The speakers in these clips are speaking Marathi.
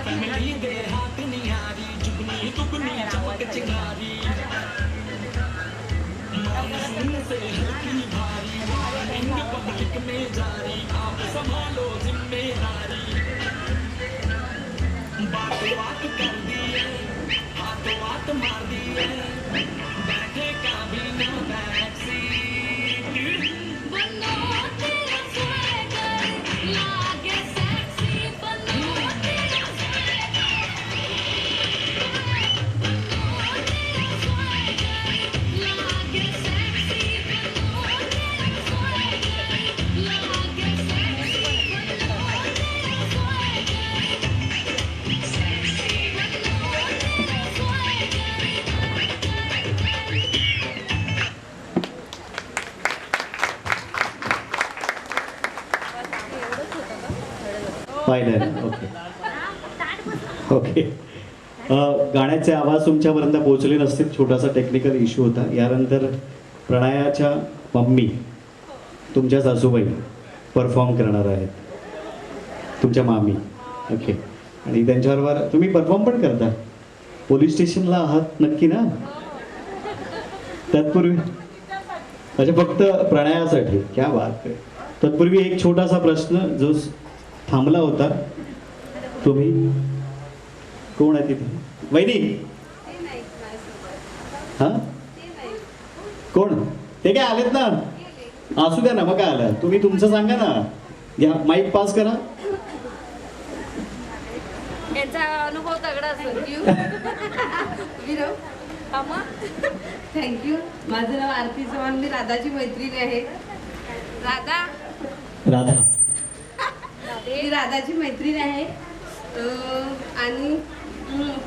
मिली दे हाथ निहारी जुगनी दुगनी चमक चिंगारी मानसून से हल्की भारी वार्निंग पब्लिक में जारी आप संभालो जिम्मेदारी बात बात कर दी है हाथ बात मार दी है बैठे का भी ना टैक्सी पाहिलं. Okay okay. गाण्याचे आवाज तुमच्यापर्यंत पोहोचले नसतील, छोटासा टेक्निकल इश्यू होता. यानंतर प्रणयाच्या मम्मी तुमच्या सासूबाई परफॉर्म करणार आहेत, तुमच्या मामी. ओके. आणि त्यांच्याबरोबर तुम्ही परफॉर्म पण करता. पोलीस स्टेशनला आहात नक्की ना? तत्पूर्वी अच्छा फक्त प्रणयासाठी. क्या बात आहे. तत्पूर्वी एक छोटासा प्रश्न जो थांबला होता. तुम्ही कोण आहे तिथे? वहिनी. हा कोण? ते काय आलेत ना, असू द्या ना. मग काय आलं, तुम्ही तुमचं सांगा ना. घ्या माईक पास करा. याचा अनुभव तगडा असेल. थँक्यू. माझं नाव आरती चव्हाण, मी राधाची मैत्रीण आहे. राधा राधा मी राधाची मैत्रीण आहे. आणि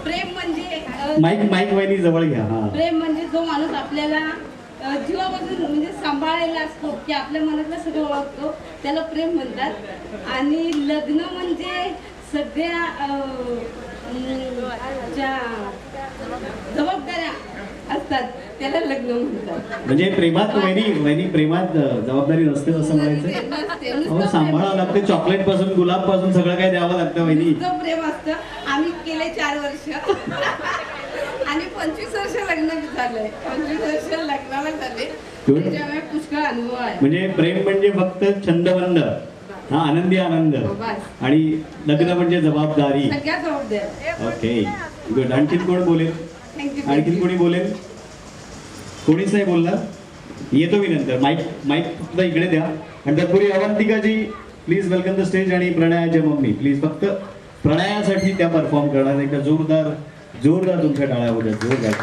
प्रेम म्हणजे माईक माईक वहिनी जवळ घ्या. हा. प्रेम म्हणजे जो माणूस आपल्याला जीवापासून म्हणजे सांभाळायला असतो, की आपल्या मनातलं सगळं ओळखतो, त्याला प्रेम म्हणतात. आणि लग्न म्हणजे सगळ्या ज्या जबाबदाऱ्या असतात त्याला लग्न म्हणतात. म्हणजे प्रेमात वहिनी प्रेमात जबाबदारी नसते असं म्हणायचं. हो, सांभाळावं लागते. चॉकलेट पासून गुलाब पासून सगळं काही द्यावं लागतं वहिनी. प्रेम असतं. आम्ही केले 4 वर्ष आणि 25 वर्ष लग्न झालंय. 25 वर्ष लग्नाला झाले, त्याच्यामुळे पुष्कळ अनुभव आहे. म्हणजे प्रेम म्हणजे फक्त छंदबंद, हा आनंदी आनंद, आणि लग्न म्हणजे जबाबदारी. सगळ्या जबाबदाऱ्या. Okay good. आणखीन कोण बोलेल? आणखीन कोणी बोलेल? कोणीच नाही बोलणार. येतो मी नंतर. माईक माईक फक्त इकडे द्या. आणि तत्पूर्वी अवंतिकाजी प्लीज वेलकम द स्टेज. आणि प्रणयाच्या मम्मी प्लीज फक्त प्रणयासाठी त्या परफॉर्म करणार. एकदा जोरदार जोरदार तुमच्या टाळ्या होत्या. जोरदार.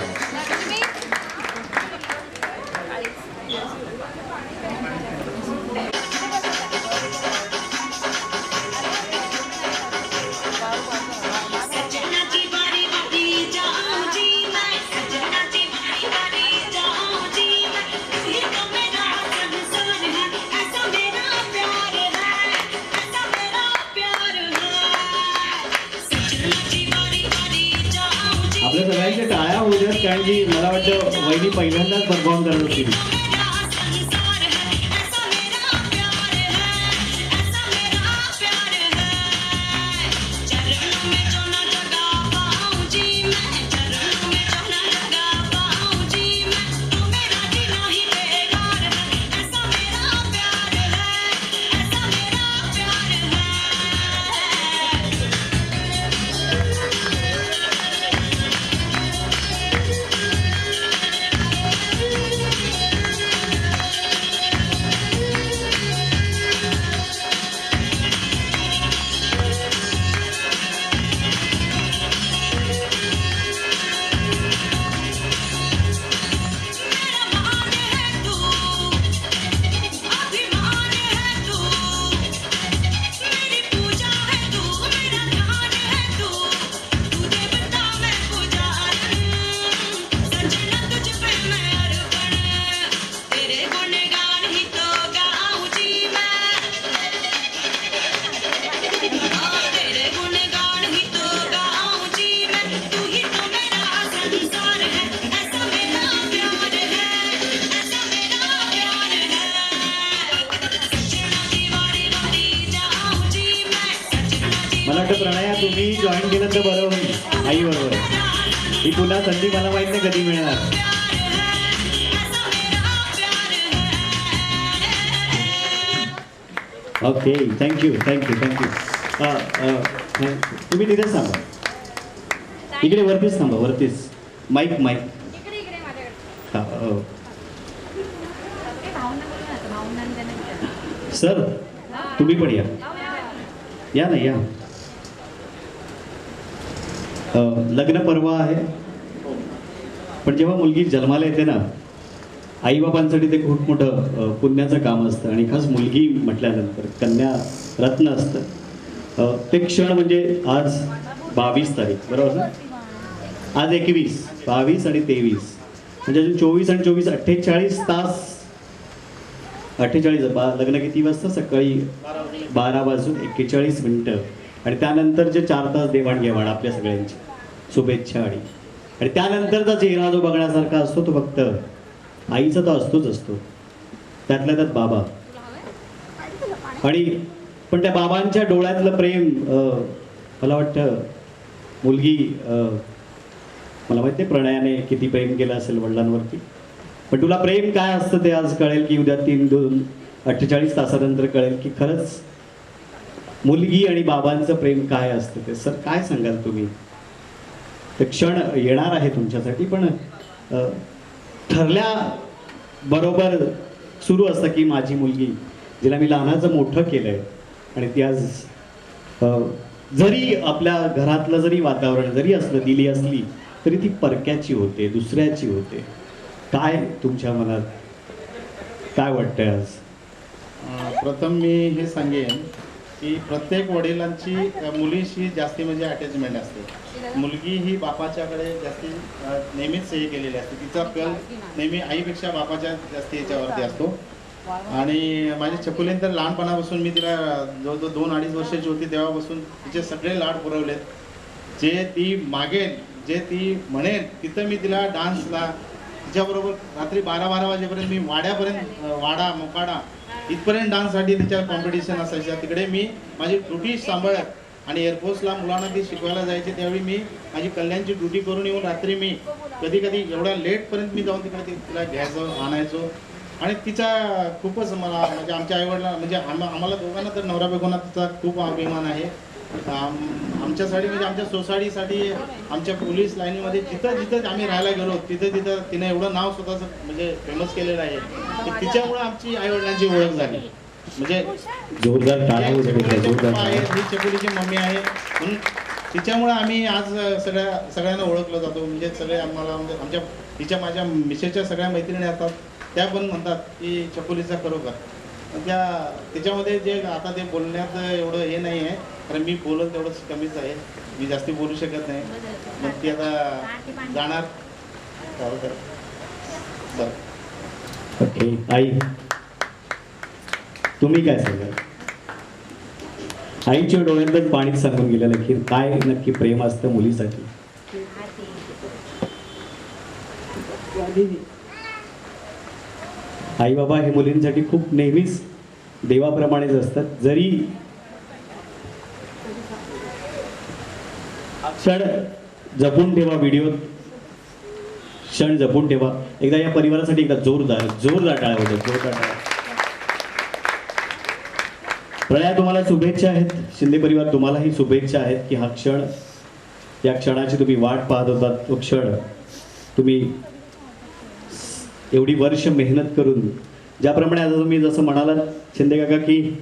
आपल्या सगळ्यांच्या टाळ्या होऊ द्यात, कारण की मला वाटतं वहिनी पहिल्यांदाच परफॉर्म करत होती. तुम्ही जॉईन केलं तर बरं होईल आई बरोबर. ही पुन्हा संधी मला माहित नाही कधी मिळणार. Okay, thank you. तुम्ही तिथेच थांबा, इकडे वरतीच थांबा, वरतीच. माईक इकडे इकडे माझ्याकडे. हा. ते भावना बोलू ना, भावना आणि त्यांना विचार. सर तुम्ही पण या, या ना, या. लग्न पर्व आहे, पण जेव्हा मुलगी जन्माला येते ना, आईबापांसाठी ते खूप मोठं पुण्याचं काम असतं. आणि खास मुलगी म्हटल्यानंतर कन्या रत्न असतं. ते क्षण म्हणजे आज 22 तारीख, बरोबर ना? आज 21, 22 आणि 23 म्हणजे अजून 24 आणि 24 48 तास. 48 लग्न किती वाजता? सकाळी 12 वाजून 41 मिनिटं. आणि त्यानंतरचे 4 तास देवाणघेवाण आपल्या सगळ्यांची शुभेच्छा. आणि त्यानंतरचा चेहरा जो बघण्यासारखा असतो तो फक्त आईचा तो असतो. त्यातल्या त्यात बाबा. आणि पण त्या बाबांच्या डोळ्यातलं प्रेम, मला वाटतं मुलगी, मला माहिती आहे प्रणयाने किती प्रेम केलं असेल वडिलांवरती, पण तुला प्रेम काय असतं ते आज कळेल, की उद्या 48 तासानंतर कळेल की खरंच मुलगी आणि बाबांचं प्रेम काय असतं ते. सर काय सांगाल तुम्ही? ते क्षण येणार आहे तुमच्यासाठी, पण ठरल्या बरोबर सुरू असतं की माझी मुलगी, जिला मी लहानाचं मोठं केलंय, आणि ती आज जरी आपल्या घरातलं जरी वातावरण जरी असलं, दिली असली तरी ती परक्याची होते, दुसऱ्याची होते. काय तुमच्या मनात काय वाटतंय आज? प्रथम मी हे सांगेन की प्रत्येक वडिलांची मुलीशी जास्ती म्हणजे अटॅचमेंट असते. मुलगी ही बापाच्याकडे जास्ती नेहमीच हे केलेली असते. तिचा कल नेहमी आईपेक्षा बापाच्या जास्ती याच्यावरती असतो. आणि माझी छकुलीन तर लहानपणापासून मी तिला जवळजवळ 2-2.5 वर्षाची होती तेव्हापासून तिचे सगळे लाड पुरवलेत. जे ती मागेल, जे ती म्हणेल तिथं मी तिला डान्सला तिच्याबरोबर रात्री 12-12 वाजेपर्यंत मी वाड्यापर्यंत, वाडा मोकाडा इथपर्यंत डान्ससाठी तिच्या कॉम्पिटिशन असायच्या. तिकडे मी माझी ड्युटी सांभाळत आणि एअरफोर्सला मुलांना ती शिकवायला जायची. त्यावेळी मी माझी कल्याणची ड्युटी करून येऊन रात्री मी कधी कधी एवढ्या लेटपर्यंत मी जाऊन तिकडे तिला घ्यायचो, आणायचो. आणि तिचा खूपच मला म्हणजे आमच्या आईवडिला म्हणजे आम्हाला दोघांना तर नवरा बायकोंना तिचा खूप अभिमान आहे. आमच्यासाठी म्हणजे आमच्या सोसायटीसाठी, आमच्या पोलीस लाईनीमध्ये जिथं जिथं आम्ही राहायला गेलो तिथं तिने एवढं नाव स्वतःचं म्हणजे फेमस केलेलं आहे की तिच्यामुळे आमची आईवडिलांची ओळख झाली. म्हणजे जोरदार टाळ्या ही वाजवल्या. चकुलीची मम्मी आहे म्हणून तिच्यामुळे आम्ही आज सगळ्यांना ओळखलं जातो. म्हणजे सगळे आम्हाला म्हणजे आमच्या तिच्या माझ्या मिसेसच्या सगळ्या मैत्रिणी असतात, त्या पण म्हणतात की चकुलीचा खरोखर. त्याच्यामध्ये जे आता ते बोलण्यात एवढं हे नाही आहे, कारण मी बोलत तेवढंच कमीच आहे, मी जास्ती बोलू शकत नाही. मग ती आता जाणार. ओके, आई तुम्ही काय सांगाल? आईच्या डोळ्यातच पाणीच सांगून गेलेलं की काय नक्की प्रेम असतं मुलीसाठी. आई बाबा हे मुलींसाठी खूप नेहमीच देवाप्रमाणेच असतात. जरी क्षण जपून ठेवा, व्हिडिओ क्षण जपून ठेवा. एकदा या परिवारासाठी एकदा जोरदार टाळ्या होत्या, जोरदार टाळ्या. प्रणया तुम्हाला शुभेच्छा आहेत, शिंदे परिवार तुम्हालाही शुभेच्छा आहेत की हा क्षण, या क्षणाची तुम्ही वाट पाहत होता. तो क्षण तुम्ही एवढी वर्ष मेहनत करून, ज्याप्रमाणे आता तुम्ही जसं म्हणालात शिंदे काका की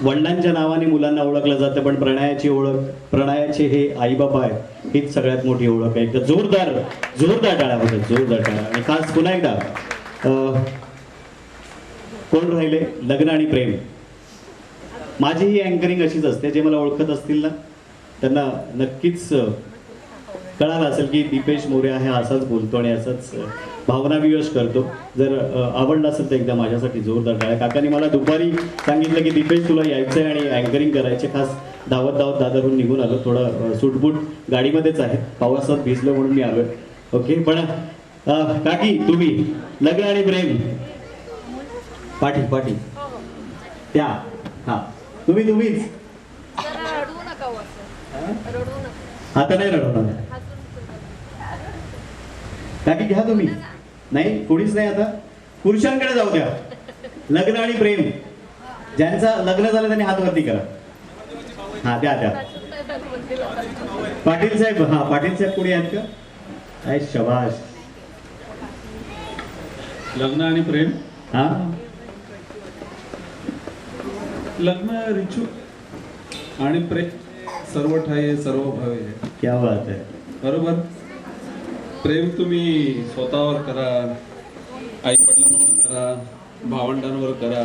वडिलांच्या नावाने मुलांना ओळखलं जातं, पण प्रणयाची ओळख, प्रणयाचे हे आईबाबा आहेत, हीच सगळ्यात मोठी ओळख आहे. एकदा जोरदार टाळ्या होत्या, जोरदार टाळ्या. आणि खास पुन्हा एकदा कोण राहिले? लग्न आणि प्रेम. माझी ही अँकरिंग अशीच असते. जे मला ओळखत असतील ना त्यांना नक्कीच कळालं असेल की दीपेश मोरे आहे, असाच बोलतो आणि असाच भावनाविवश करतो. जर आवडलं असेल तर एकदा माझ्यासाठी जोरदार टाळ्या. काकांनी मला दुपारी सांगितलं की दीपेश तुला यायचं आहे आणि अँकरिंग करायचे. खास धावत दादरहून निघून आलो, थोडं सूटबूट गाडीमध्येच आहे, पावसात भिजलो म्हणून मी आलो. ओके, पण काकी तुम्ही लग्न आणि प्रेम पाठी त्या हां तुम्हीच जरा रडवू नका हो असं. आता नाही रडवणार. काकी घ्या तुम्ही. नाही कोणीच नाही आता. पुरुषांकडे जाऊ द्या. लग्न आणि प्रेम ज्यांचं लग्न झालं त्यांनी हात वरती करा. हा द्या द्या. पाटील साहेब, हा पाटील साहेब कोणी आहेत का? काय शबाश. लग्न आणि प्रेम. हा लग्न रिचू आणि प्रेम सर्व ठाई सर्व भावे. क्या बात आहे. बरोबर. प्रेम तुम्ही स्वतःवर करा, आई वडिलांवर करा, भावंडांवर करा,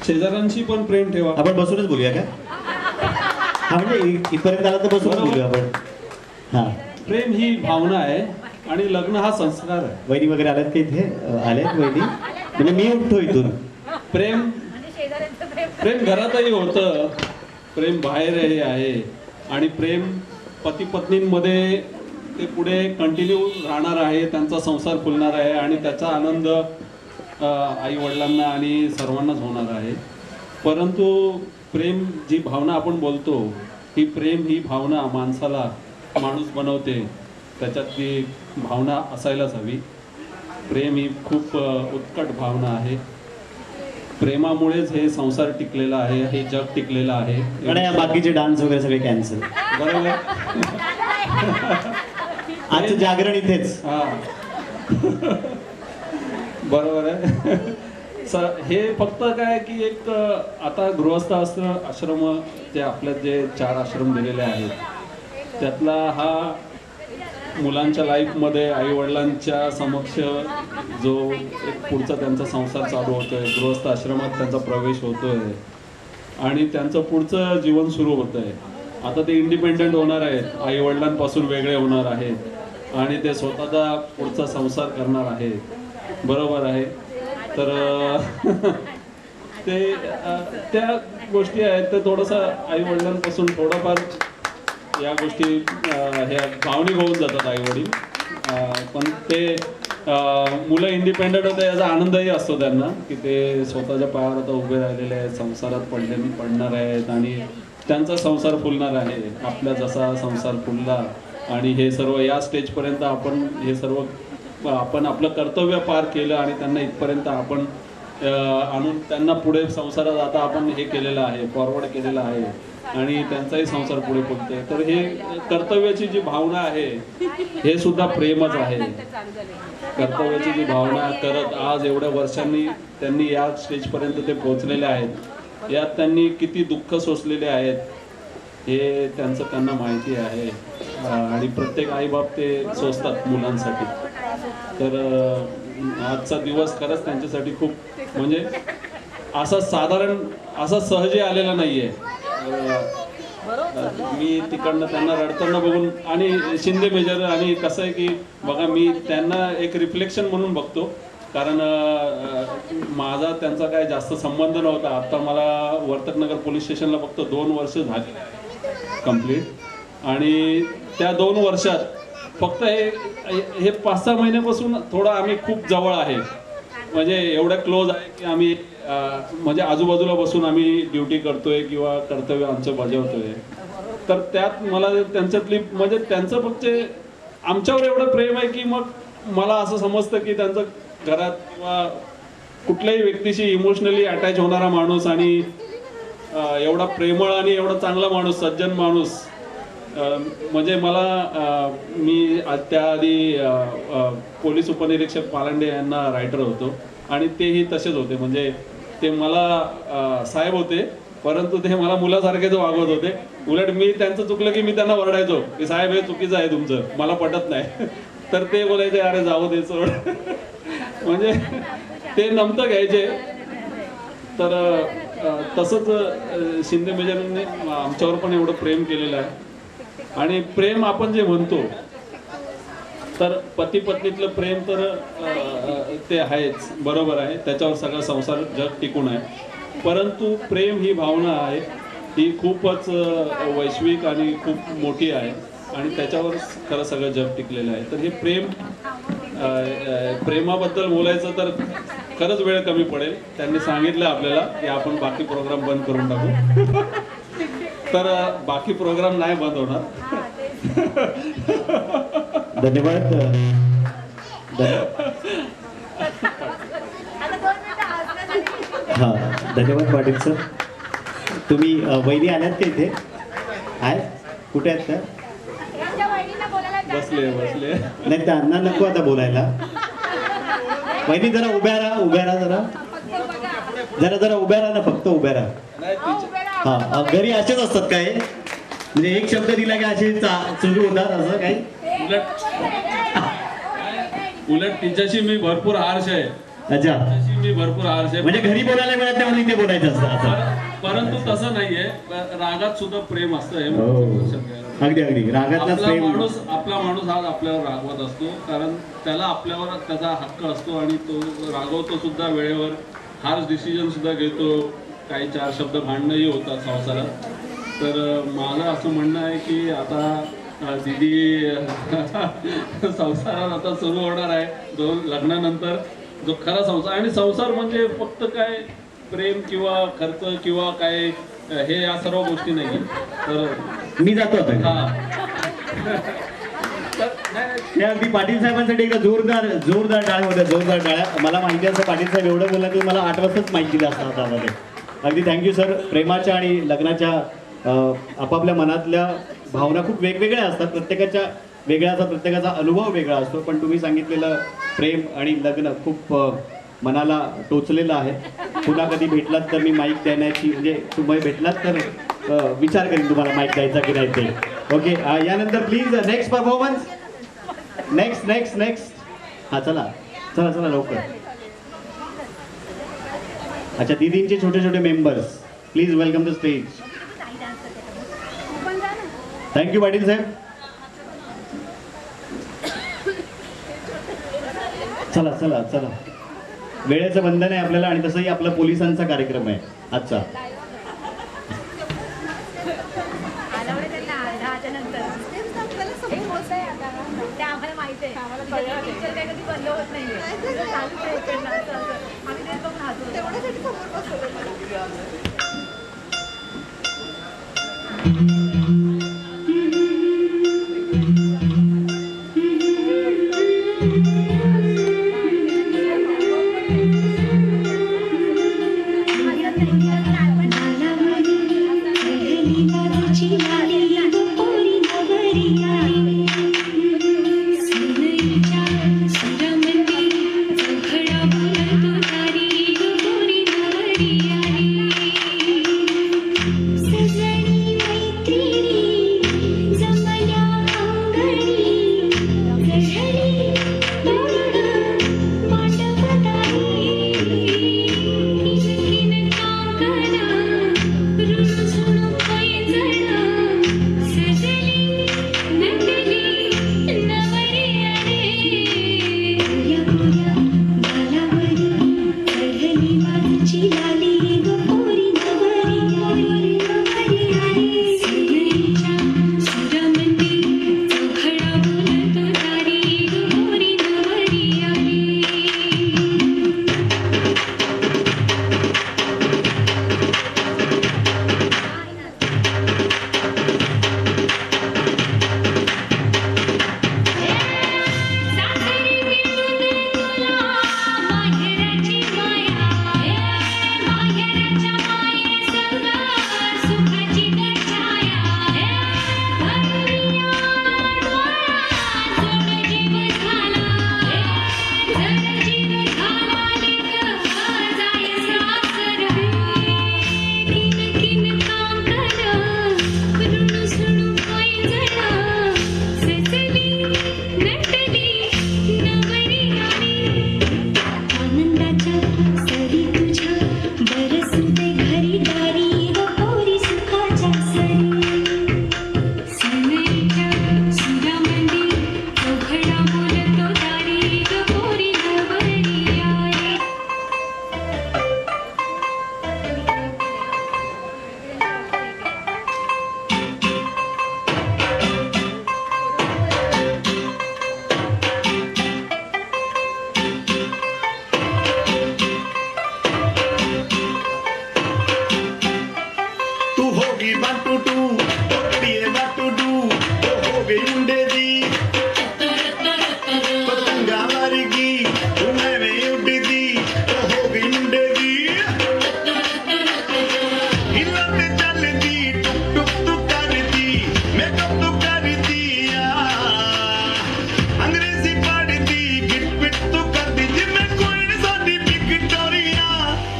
शेजाऱ्यांशी पण प्रेम ठेवा. आपण बसूनच बोलूया का? हा म्हणजे इथपर्यंत आला तर बसूनच बोलूया आपण. हा प्रेम ही भावना आहे आणि लग्न हा संस्कार आहे. वहिनी वगैरे आल्यात का इथे? आल्यात वहिनी? म्हणजे मी उठतो इथून. प्रेम म्हणजे शेजाऱ्यांचं प्रेम. प्रेम घरातही होतं, प्रेम बाहेरही आहे आणि प्रेम पती पत्नींमध्ये ते पुढे कंटिन्यू राहणार आहे, त्यांचा संसार फुलणार आहे आणि त्याचा आनंद आई वडिलांना आणि सर्वांनाच होणार आहे. परंतु प्रेम जी भावना आपण बोलतो ही प्रेम ही भावना माणसाला माणूस बनवते. त्याच्यात ती भावना असायलाच हवी. प्रेम ही खूप उत्कट भावना आहे. प्रेमामुळेच हे संसार टिकलेला आहे, हे जग टिकलेलं आहे. आणि या बाकीचे डान्स वगैरे सगळे कॅन्सल. बरोबर. आजचं जागरण इथेच. हा बरोबर आहे. हे फक्त काय की एक आता गृहस्थ आश्रम जे आपल्यात जे 4 आश्रम दिलेले आहेत त्यातला हा मुलांच्या लाईफमध्ये आई वडिलांच्या समक्ष जो एक पुढचा त्यांचा संसार चालू होतोय, गृहस्थ आश्रमात त्यांचा प्रवेश होतोय आणि त्यांचं पुढचं जीवन सुरू होतंय. आता ते इंडिपेंडंट होणार आहेत, आई वडिलांपासून वेगळे होणार आहेत आणि ते स्वतःचा पुढचा संसार करणार आहेत. बरोबर आहे. तर ते त्या गोष्टी आहेत ते थोडंसं आई वडिलांपासून थोडंफार या गोष्टी ह्या भावनिक होऊन जातात आई वडील. पण ते मुलं इंडिपेंडंट होते याचा आनंदही असतो त्यांना की ते स्वतःच्या पायावर आता उभे राहिलेले आहेत, संसारात पडणार आहेत आणि त्यांचा संसार फुलणार आहे. आपला जसा संसार फुलला आणि हे सर्व या स्टेजपर्यंत आपण हे सर्व आपण आपलं कर्तव्य पार केलं आणि त्यांना इथपर्यंत आपण आणून त्यांना पुढे संसारात आता आपण हे केलेलं आहे, फॉरवर्ड केलेलं आहे आणि त्यांचाही संसार पुढे फुलतोय. तर हे कर्तव्याची जी भावना आहे हे सुद्धा प्रेमच आहे. कर्तव्याची जी भावना करत आज एवढ्या वर्षांनी त्यांनी या स्टेजपर्यंत ते पोहोचलेले आहेत. यात त्यांनी किती दुःख सोसलेले आहेत हे त्यांना माहिती आहे आणि प्रत्येक आईबाप ते सोसतात मुलांसाठी. तर आजचा दिवस खरंच त्यांच्यासाठी खूप म्हणजे असा साधारण असा सहजी आलेला नाहीये. मी तिकडनं त्यांना रडताना बघून आणि शिंदे मेजर आणि कसं आहे की बघा मी त्यांना एक रिफ्लेक्शन म्हणून बघतो कारण माझा त्यांचा काय जास्त संबंध नव्हता. आता मला वर्तकनगर पोलीस स्टेशनला फक्त 2 वर्ष झाली कंप्लीट आणि त्या 2 वर्षात फक्त हे 5-6 महिन्यापासून थोडं आम्ही खूप जवळ आहे. म्हणजे एवढं क्लोज आहे की आम्ही म्हणजे आजूबाजूला बसून आम्ही ड्युटी करतोय किंवा कर्तव्य आमचं बजावतोय. तर त्यात मला त्यांच्यातली म्हणजे त्यांचं फक्त आमच्यावर एवढं प्रेम आहे की मग मला असं समजतं की त्यांचं घरात किंवा कुठल्याही व्यक्तीशी इमोशनली अटॅच होणारा माणूस आणि एवढा प्रेमळ आणि एवढा चांगला माणूस, सज्जन माणूस म्हणजे मला मी त्याआधी पोलीस उपनिरीक्षक पालांडे यांना रायटर होतो आणि तेही तसेच होते. म्हणजे ते मला साहेब होते परंतु ते मला मुलासारखेच वागवत होते. उलट मी त्यांचं चुकलं की मी त्यांना ओरडायचो की साहेब हे चुकीचं आहे तुमचं, मला पटत नाही. तर ते बोलायचे अरे जाऊ दे सोड. म्हणजे ते नमतं घ्यायचे. तर तसंच शिंदे मेजरांनी आमच्यावर पण एवढं प्रेम केलेलं आहे. आणि प्रेम आपण जे म्हणतो तर पती पत्नीतलं प्रेम तर ते आहेच, बरोबर आहे, त्याच्यावर सगळा संसार जग टिकून आहे. परंतु प्रेम ही भावना आहे ही खूपच वैश्विक आणि खूप मोठी आहे आणि त्याच्यावर खरं सगळं जग टिकलेलं आहे. तर हे प्रेमाबद्दल बोलायचं तर खरंच वेळ कमी पडेल. त्यांनी सांगितलं आपल्याला की आपण बाकी प्रोग्राम बंद करून टाकू. तर बाकी प्रोग्राम नाही बंद होणार. हा, तेच. धन्यवाद. आता 2 मिनिटं हसण्यासाठी. हां, धन्यवाद पाटील सर. तुम्ही वहिनी आल्यात का इथे? आहेत? कुठे आहेत त्या? यांच्या वहिनीला बोलायला जास्त बसले बसले. नाही, त्यांना नको आता बोलायला. वहिनी जरा उभ्या राहा जरा. जरा उभ्या राहा ना, फक्त उभ्या राहा. नाही, अहो, तिच्या- उभे राहा. हा, घरी असेच असतात काय? म्हणजे एक शब्द दिला की असे सुरू होतात असं काही? उलट तिच्याशी मी भरपूर आर्ष आहे. अच्छा, तिच्याशी मी भरपूर आर्ष आहे. म्हणजे घरी बोलायला मिळत नाही म्हणून इथे बोलायचं असतं असं. परंतु तसं नाहीये. रागात सुद्धा प्रेम असतं हे हो, लक्षात घ्यायला. अगदी रागातला प्रेम. आपला माणूस आज आपल्यावर रागवत असतो, कारण त्याला आपल्यावर त्याचा हक्क असतो आणि तो रागवतो सुद्धा वेळेवर. हार्श डिसिजन सुद्धा घेतो. काही 4 शब्द भांडणंही होतात संसारात. तर माझं असं म्हणणं आहे की आता दीदी संसारात आता सुरू होणार आहे 2 लग्नानंतर जो खरा संसार. आणि संसार म्हणजे फक्त काय प्रेम किंवा खर्च किंवा काय हे या सर्व गोष्टी नाही. तर मी जातो आता. हा. तर नाही, हे अगदी पाटील साहेबांसाठी एकदा जोरदार टाळ्या होत्या, जोरदार टाळ्या. मला माहिती असं पाटील साहेब एवढं बोलला की मला 8 वाजताच माहिती दिलं असतं त्यामध्ये. अगदी थँक्यू सर. प्रेमाच्या आणि लग्नाच्या आपापल्या मनातल्या भावना खूप वेगवेगळ्या असतात. प्रत्येकाच्या वेगळ्याचा, प्रत्येकाचा अनुभव वेगळा असतो. पण तुम्ही सांगितलेलं प्रेम आणि लग्न खूप मनाला टोचलेलं आहे. पुन्हा कधी भेटलात तर मी माईक देण्याची, म्हणजे तुम्ही भेटलात तर विचार करीन तुम्हाला माईक द्यायचा की नाही ते. ओके, यानंतर प्लीज नेक्स्ट परफॉर्मन्स. नेक्स्ट. हां, चला लवकर. अच्छा, दीदींचे छोटे members please welcome the stage. तू पण जा ना. थँक्यू पाटील साहेब. चला. वेळेचं बंधन आहे आपल्याला आणि तसंही आपला पोलिसांचा कार्यक्रम आहे आजचा. आल्यावर त्यांना 10च्या नंतर हे होत आहे आता. ते आम्हाला माहिती आहे. पिक्चर काय कधी बंद होत नाहीये. चालूच आहे इकडनं असं. आम्ही तेच बघून हसतो. सजली गई मुंडे दी पतंगा वर्गी तू एवें उड़दी ओ हो गई मुंडे दी हिला ते चलदी टुक टुक तू करदी मेकअप तू करदी अंग्रेजी पढ़दी गिट पिट तू करदी जिम्मे कोई नहीं साडी विक्टोरिया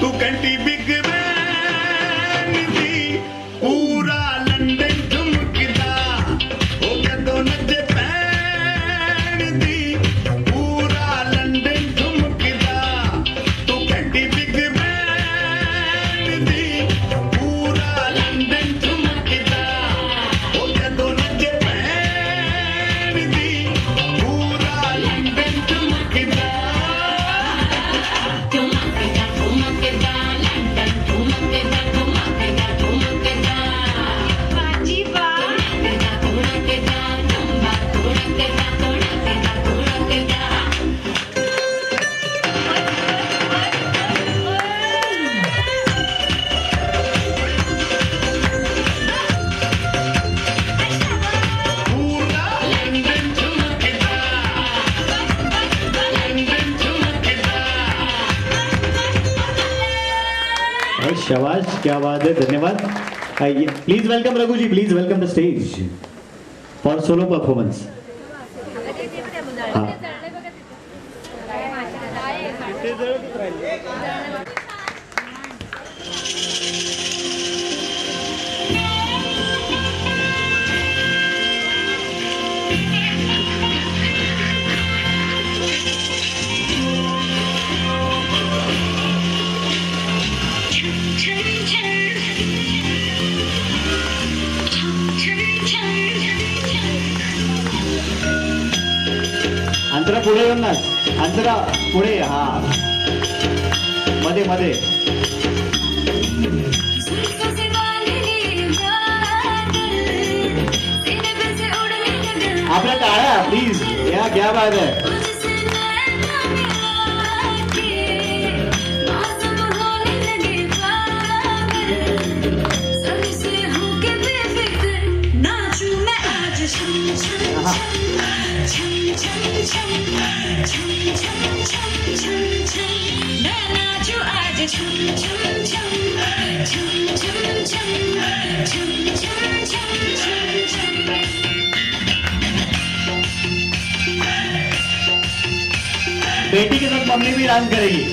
तू घंटी बिग बैन दी पूरा लंदन झुमकदा हो जदों नचे पैन दी पूरा लंदन झुमकदा तू घंटी बिग बैन दी पूरा लंदन झुमकदा हो जदों नचे पैन दी पूरा लंदन झुमकदा पूरा लंदन झुमकदा लंदन झुमकदा शाबाश, क्या बात है, धन्यवाद. Please welcome Raghu ji, please welcome the stage for solo performance. Antara पुढे येऊन ना, अंतरा पुढे, हा मध्ये मध्ये. आपल्या टाळ्या प्लीज, या क्या बात है. बेटी के साथ मम्मी भी डांस करेगी.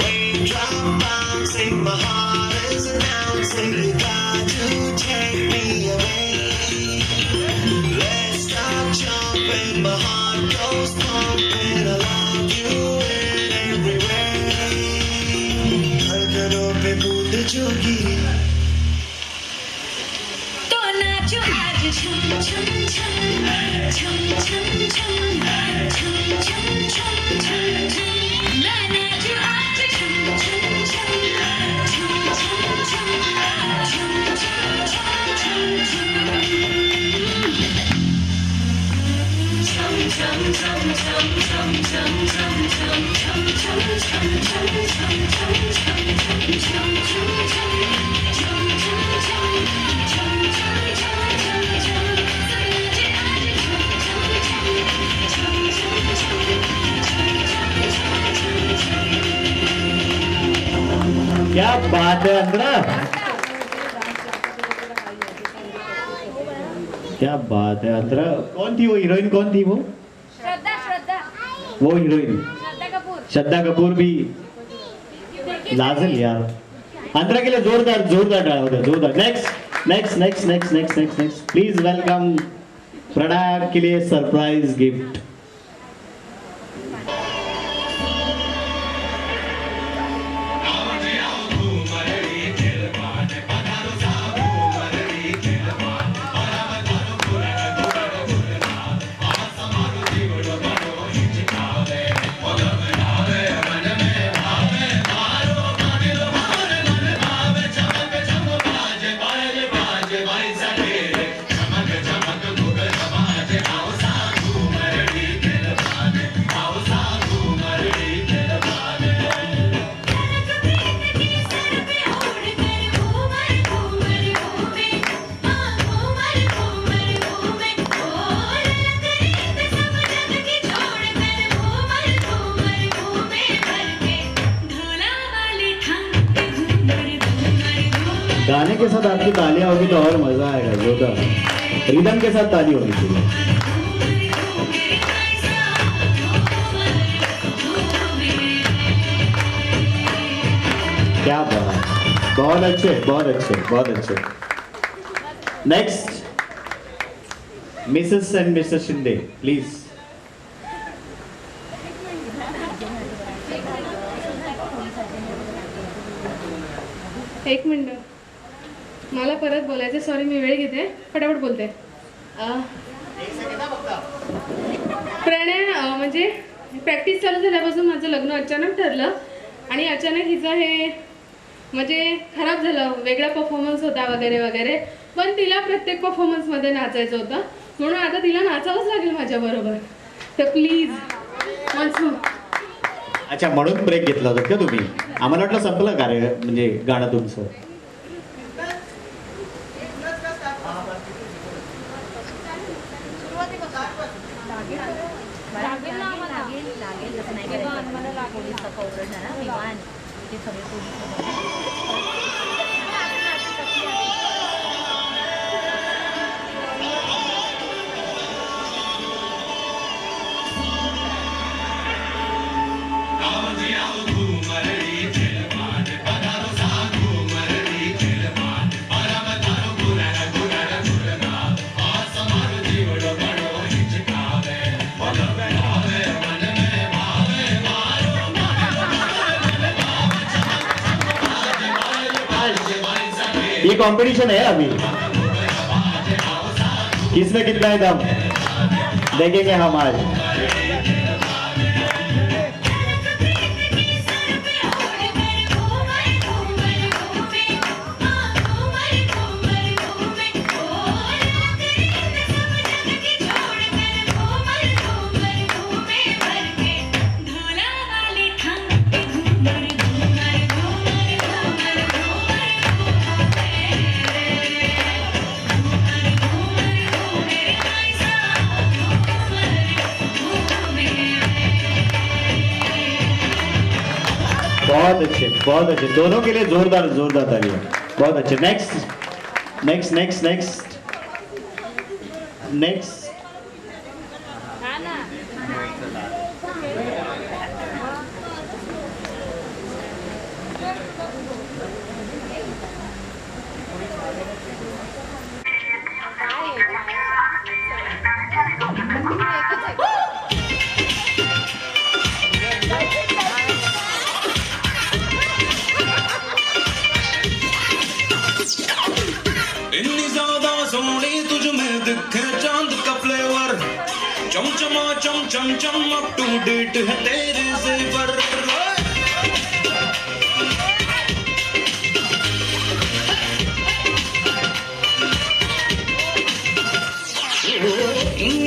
Raindrop bouncing, my heart is announcing you got to take me away. Let's start jumping, my heart goes pumping. I love you in every way. धड़कनों पे बूंद जोगी तो नाचो आज छम छम छम छम छम छम छम छम छम छम छम मैं नाचो आज छम छम छम छम छम छम छम छम छम छम छम क्या बात है अंतरा, क्या बात है अंतरा. कौन थी वो हीरोइन, कौन थी वो? श्रद्धा श्रद्धा वो हीरोइन श्रद्धा कपूर. श्रद्धा कपूर भी लाजल यार. अंतरा के लिए जोरदार जोरदार डाला होता, जोरदार. Next next next next next next next please welcome Pranay के लिए सरप्राइज गिफ्ट. गाने के साथ आपकी तालियां होगी तो और मजा आएगा. जोरदार रिदम के साथ ताली होनी चाहिए. क्या बात, बहुत अच्छे बहुत अच्छे बहुत अच्छे. Next Mrs end mister Shinde please. एक मिनिट, मला परत बोलायचं. सॉरी मी वेळ घेते, फटाफट बोलते. प्रणय म्हणजे प्रॅक्टिस चालू झाल्यापासून माझं लग्न अचानक ठरलं आणि अचानक हिचं हे म्हणजे खराब झालं. वेगळा परफॉर्मन्स होता वगैरे वगैरे, पण तिला प्रत्येक परफॉर्मन्समध्ये नाचायचं होतं म्हणून आता तिला नाचावंच लागेल माझ्याबरोबर. तर प्लीज वन्स मोर. अच्छा, म्हणून ब्रेक घेतला होता का तुम्ही? आम्हाला वाटलं संपलं कार्य म्हणजे गाणं तुमचं. लागेल तसं नाही करायचं. पोलीस कवरेज आहे ना विमान, ते सगळे पोलीस. ये कंपटीशन है अभी, किसमें कितना है दम देखेंगे हम आज. बहुत अच्छे दोनों के लिए जोरदार जोरदार तालियां. बहुत अच्छे. Next next next next next चमचमा चम चम चम अप टू डेट है तेरे ज़ेवर.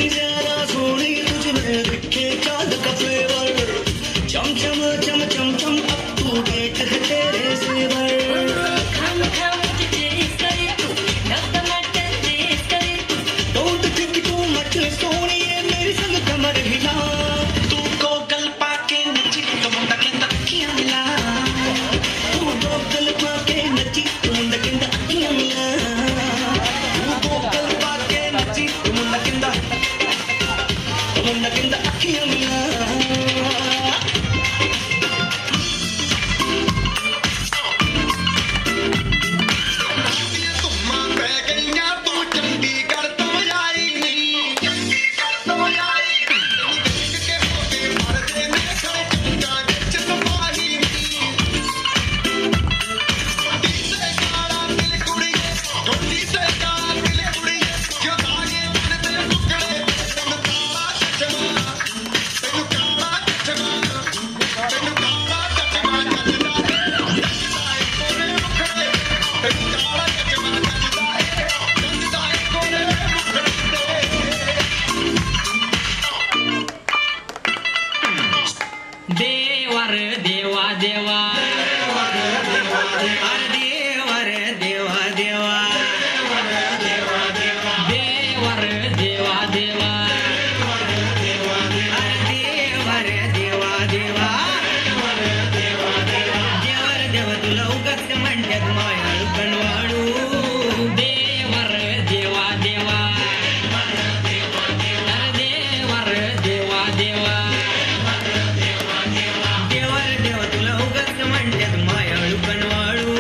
ज़्यादा सोनी तुझमें दिखे चांद का फ्लेवर. चमचम चम चम चम अप टू डेट है तेरे ज़ेवर. Don't think too much, Soni तू को गल पाके नीचे देवा रे देवा देवा अरे देवा रे देवा देवा देवा रे देवा देवा अरे देवा रे देवा देवा देवर देव तुला उगाच म्हणतात मायाळू कणवाळू देवा रे देवा देवा अरे देवा रे देवा देवा देवर देव तुला उगाच म्हणतात मायाळू कणवाळू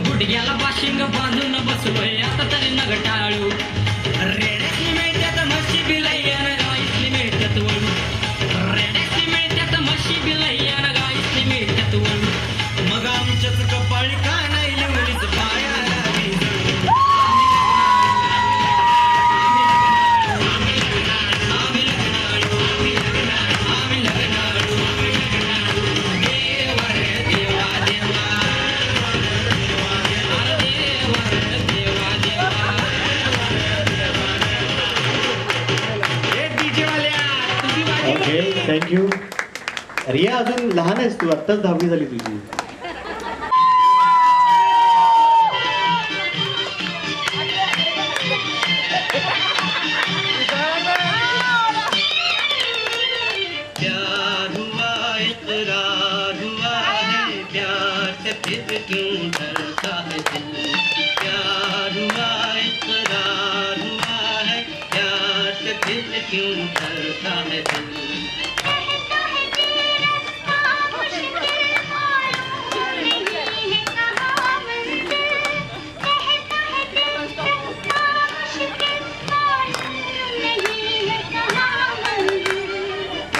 गुडघ्याला बाशिंग बांधून बसलोय आता तरी नग टाळू रेड्याची मिळतात म्हशी बिलय्यान गाईसली मिळतात वळू रेड्याची मिळतात म्हशी बिलय्यान गाईसली मिळतात वळू मग आमच्याच कपाळी का नाही लिवलीच पायाला भिजवू. आम्ही लग्नाळू देवा रे देवा देवा अरे देवा रे देवा देवा हे DJ वाल्या तुझी वाजी ओके थँक्यू. रिया अजून लहान आहेस तू, आत्ताच 10वी झाली तुझी. प्यार हुआ इकरार हुआ है प्यार से फिर क्यों डरता है दिल प्यार हुआ इकरार हुआ है प्यार से फिर क्यों डरता है दिल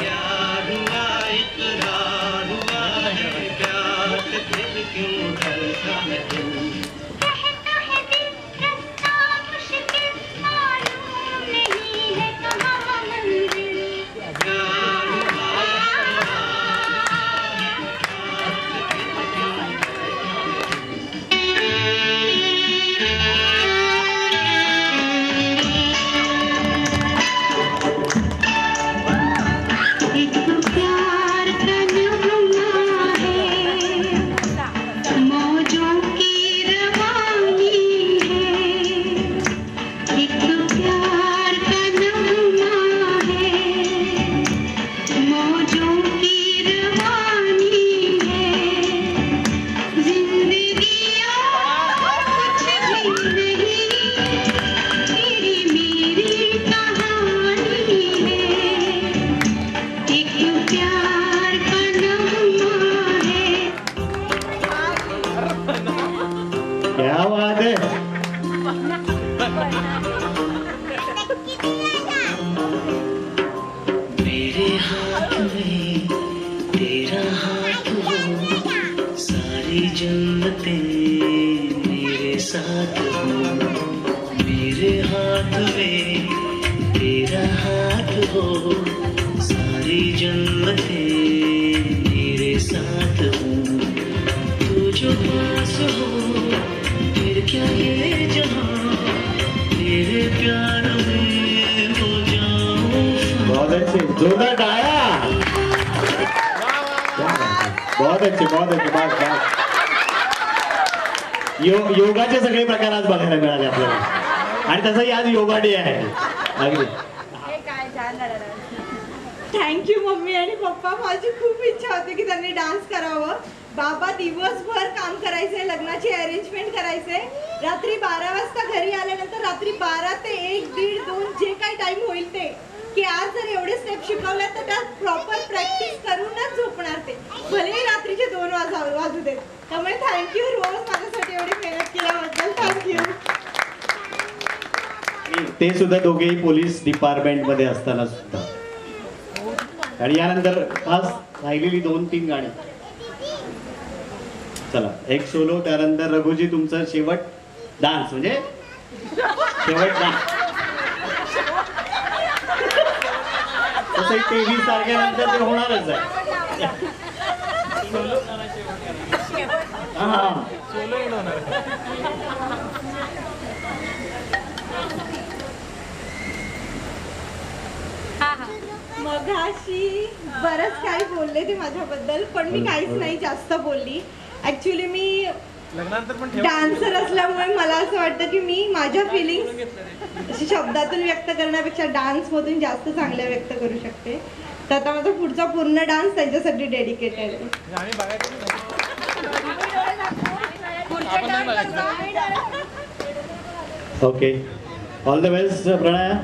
प्यार हुआ इकरार हुआ है प्यार से फिर क्यों डरता है दिल प्यार हुआ एक प्यार का नगमा है मौजों की रवानी है एक प्यार का नगमा है मौजों की रवानी है जिंदगी कुछ भी नहीं तेरी मेरी कहानी है एक प्यार का नगमा है क्या बात है. मेरे हाथ में तेरा हाथ हो सारी जन्नतें मेरे साथ हो मेरे हाथ में तेरा हाथ हो सारी जन्नतें मेरे साथ हो तू जो पास हो फिर क्या ये जहां तेरे प्यार में हो जाऊं बहुत अच्छे, जोरदार टाळ्या. बहुत अच्छे बहुत अच्छे बस बस. योगाचे सगळे प्रकार आज बघायला मिळाले आपल्याला आणि तसंही आज योगा डे आहे. अगदी हे काय छान झालं. थँक्यू मम्मी आणि पप्पा. माझी खूप इच्छा होती की त्यांनी डान्स करावं. बाबा दिवसभर काम करायचे, लग्नाची अरेंजमेंट करायचे. रात्री 12 वाजता घरी आल्यानंतर रात्री 12 ते 1, 1:30, 2 जे काही टाइम होईल ते की आज जर एवढे स्टेप शिकवले तर त्यात प्रॉपर प्रॅक्टिस करूनच झोपणार ते, भले रात्रीचे 2 वाजू देत. त्यामुळे थँक्यू रोज माझ्यासाठी एवढी मेहनत केल्याबद्दल. थँक्यू. ते सुद्धा दोघेही पोलीस डिपार्टमेंट मध्ये असताना सुद्धा. आणि यानंतर खास राहिलेली 2-3 गाणी. चला एक सोलो, त्यानंतर रघुजी तुमचा शेवट डान्स म्हणजे शेवट डान्स. तसंही 23 तारखेनंतर ते होणारच आहे. हा हा हा मगाशी बरंच काही बोलले ते माझ्याबद्दल, पण मी काहीच नाही जास्त बोलली. ऍक्च्युली मी डान्सर असल्यामुळे मला असं वाटतं की मी माझ्या फिलिंग्स शब्दातून व्यक्त करण्यापेक्षा डान्समधून जास्त चांगल्या व्यक्त करू शकते. तर आता माझा पुढचा पूर्ण डान्स त्यांच्यासाठी डेडिकेटेड आहे. Okay, all the best Pranaya.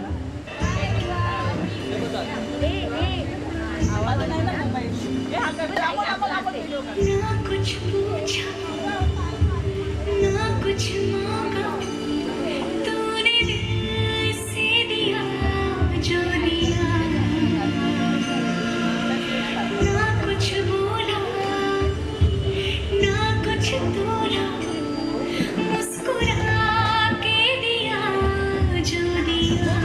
ना कुछ पूछा ना कुछ मांगा, तूने दिल से दिया जो दिया. ना कुछ बोला ना कुछ तोला, मुस्कुरा के दिया जो दिया.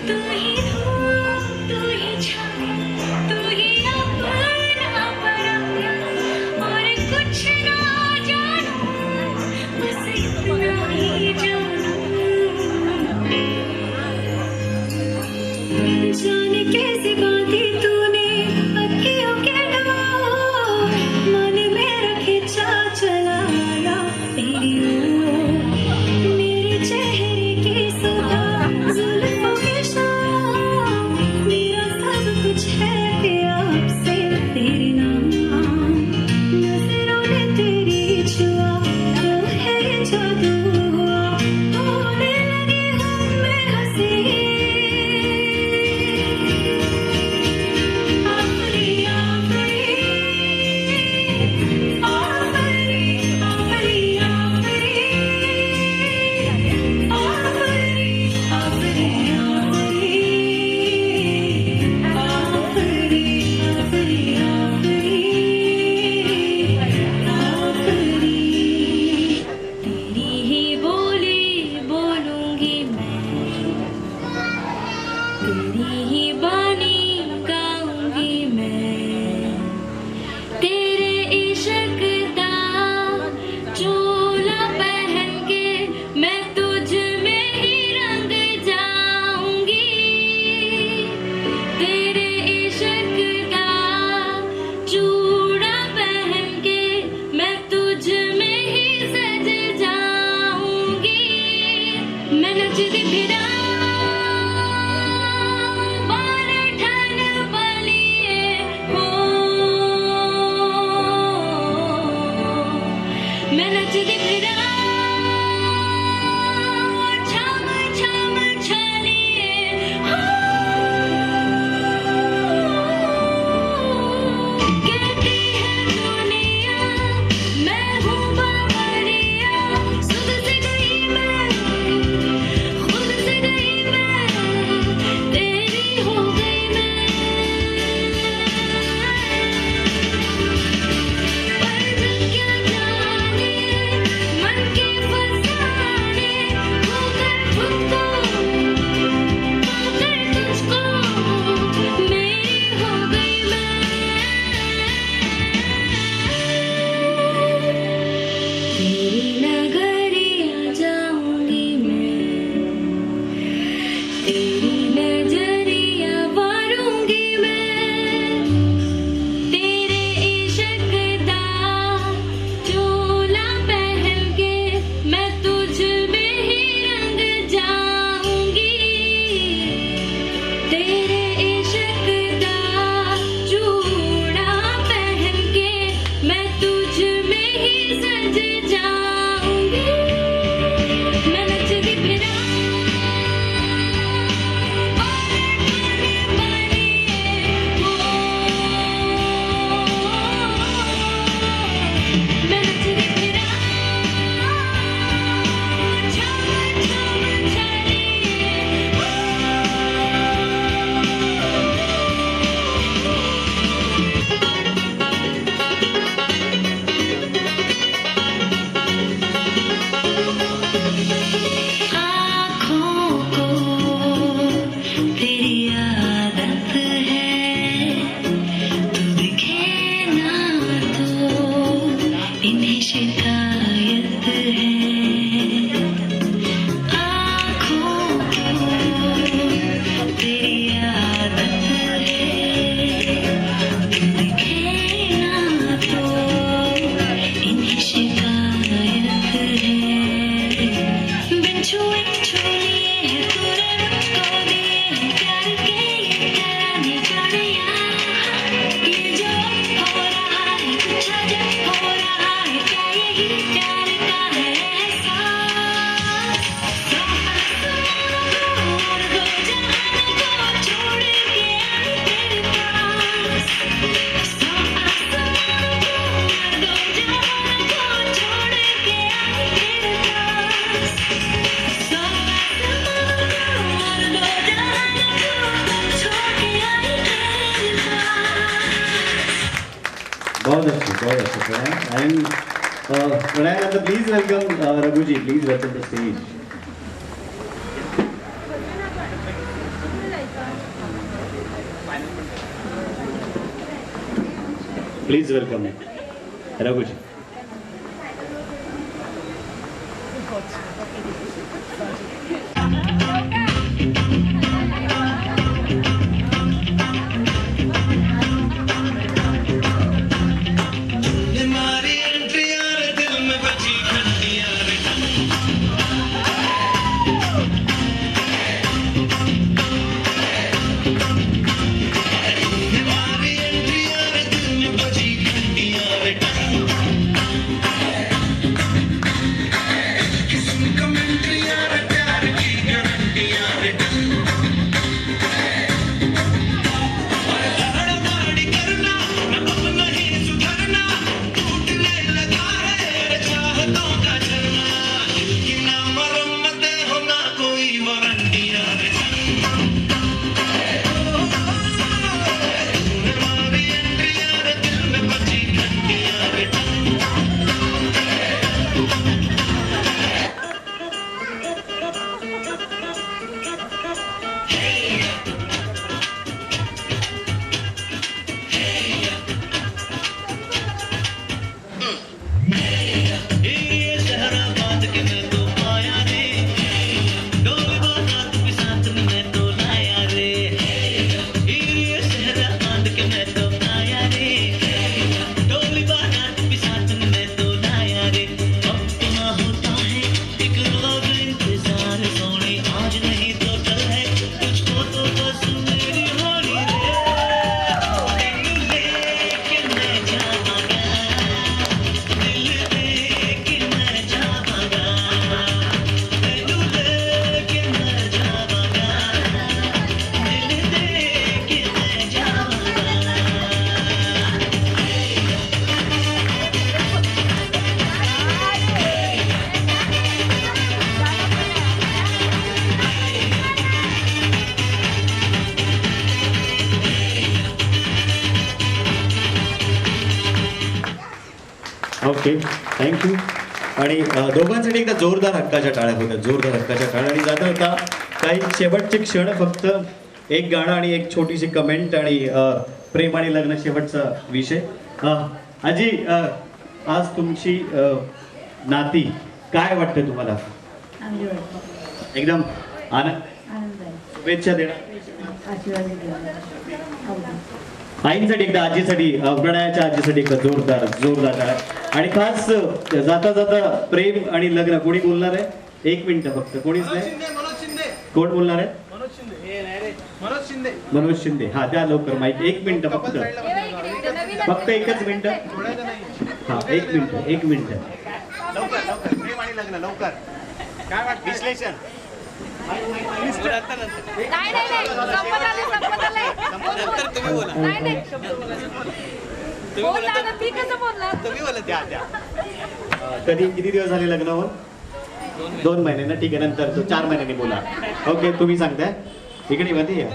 तू ही धूप तू ही छाया तू ही अपना पराया, और कुछ ना जानू बस इतना ही जानू. जाने कैसी बातें तूने अखियों के डोर, मन में खिंचा चला आया तेरी ओर. मेरे चेहरे की सदा जुल्फों के शाम, मेरा सब कुछ है प्यार से तेरे नाम. नजरों ने तेरी छुआ तो है जादू हुआ, होने लगे हम में हंसी. आफरी आफरी आफरी आफरी आफरी आफरी तेरी ही बोली बोलूंगी मैं, तेरी ही बानी गाऊंगी मैं. तेरे इश्क दा चोला पहन के मैं तुझ में ही रंग जाऊंगी. तेरे इश्क दा चूड़ा पहन के मैं तुझ में ही सज जाऊंगी. मैं नचती फिरा बाल ठन बलिए हो, मैं नचती फिरा छम छम छलिए हो. कहती है दुनिया मैं हूँ बावरिया, सुध से गई मैं खुद से गई मैं, तेरी हो गई मैं. पर जब क्या जाने मन बहुत अच्छा Pranay. And Pranay, please welcome Raghuji, please welcome the stage. Please welcome Raghuji. हमारी एंट्री यार दिल में बची घंटी यार हमारी एंट्री यार दिल में बची घंटी यार किस्म कमेंट्री यार प्यार की गारंटी यार धड़धड़ करना न अब नहीं सुधरना टूटने लगा है चाहतों का झरना कि ना मरम्मत हो ना कोई वारंटी यार हमारी एंट्री यार दिल में बची घंटी यार ये सहरा बांध के मैं तो आया रे डोल बांधा तू भी साथ में मैं तो लाया रे ये सहरा बांध के मैं तो आया रे डोल बांधा तू भी साथ में मैं तो लाया रे अब तो ना होता है एक रोज इंतजार सोने आज नहीं तो कल है तुझको तो बस मेरी होनी रे दिल लेके मैं जाऊंगा दिल लेके मैं जाऊंगा दिल लेके मैं जाऊंगा दिल लेके मैं जाऊंगा ओके, थँक्यू. आणि दोघांसाठी एकदा जोरदार हक्काच्या टाळ्या होत्या, जोरदार हक्काच्या टाळ्या. आणि जाता होता काही शेवटचे क्षण, फक्त एक गाणं आणि एक छोटीशी कमेंट आणि प्रेम आणि लग्न शेवटचा विषय. आजी, आज तुमची नाती काय वाटतं तुम्हाला? एकदम आनंद, शुभेच्छा देणार. आईंसाठी एकदा, आजीसाठी, प्रणयाच्या आजीसाठी एकदा जोरदार जोरदार टाळ्या. आणि खास जाता जाता प्रेम आणि लग्न कोणी बोलणार आहे? एक मिनिट फक्त, कोणीच नाही. कोण बोलणार आहे? मनोज शिंदे. हा, द्या लवकर माईक. एक मिनिट फक्त, फक्त एकच मिनिट. हा, एक मिनिट. प्रेम आणि लग्न लवकर काय वाटतं? विश्लेषण. नाही संपत आलंय. नाही नाही बोला ना, ती कसं बोलणार? तुम्ही बोला. द्या. कधी, किती दिवस झाले लग्नावर? 2 महिने ना. ठीक आहे, नंतर तो 4 महिन्यांनी बोला. ओके, तुम्ही सांगताय. इकडे मध्ये या.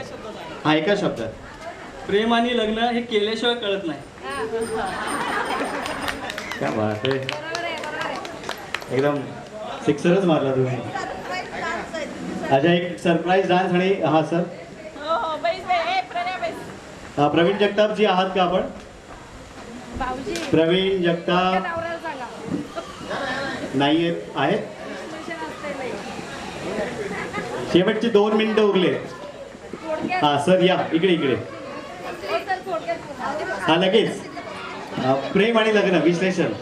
हा, एका शब्दात. प्रेम आणि लग्न हे केल्याशिवाय कळत नाही. क्या बात आहे, एकदम सिक्सरच मारला तुम्ही. अच्छा, एक सरप्राईज डान्स. आणि हा सर प्रवीण जगताप जी आहात का आपण? प्रवीण जगताप नाही आहेत. शेवटचे 2 मिनिटं उरले. हा सर, या इकडे. हा, लगेच. प्रेम आणि लग्न विश्लेषण.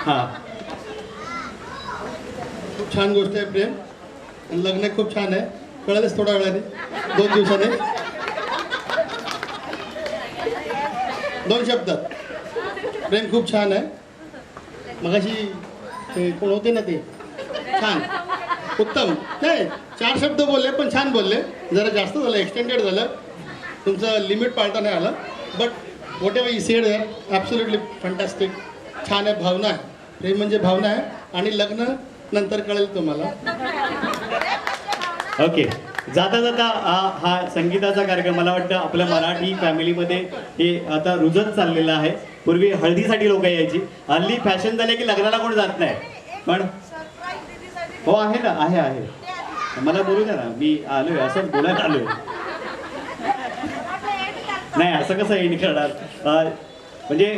हा, खूप छान गोष्ट आहे प्रेम. आणि लग्न खूप छान आहे. कळालंच थोड्या वेळाने, 2 दिवसाने. 2 शब्दात प्रेम खूप छान आहे. मगाशी ते कोण होते ना, ते छान, उत्तम. नाही, 4 शब्द बोलले पण छान बोलले. जरा जास्त झालं, एक्सटेंडेड झालं, तुमचं लिमिट पाळता नाही आलं. But whatever you said there, absolutely fantastic. छान आहे, भावना आहे. प्रेम म्हणजे भावना आहे. आणि लग्न नंतर कळेल तुम्हाला. ओके. जाता जाता हा संगीताचा कार्यक्रम मला वाटतं आपल्या मराठी फॅमिलीमध्ये हे आता रुजत चाललेलं आहे. पूर्वी हळदीसाठी लोक यायची, हल्ली फॅशन झाले की लग्नाला कोण जात नाही. पण हो आहे ना, आहे आहे, मला बोलू द्या ना, मी आलोय असं बोलायला आलोय. नाही असं कसं एंड करणार. म्हणजे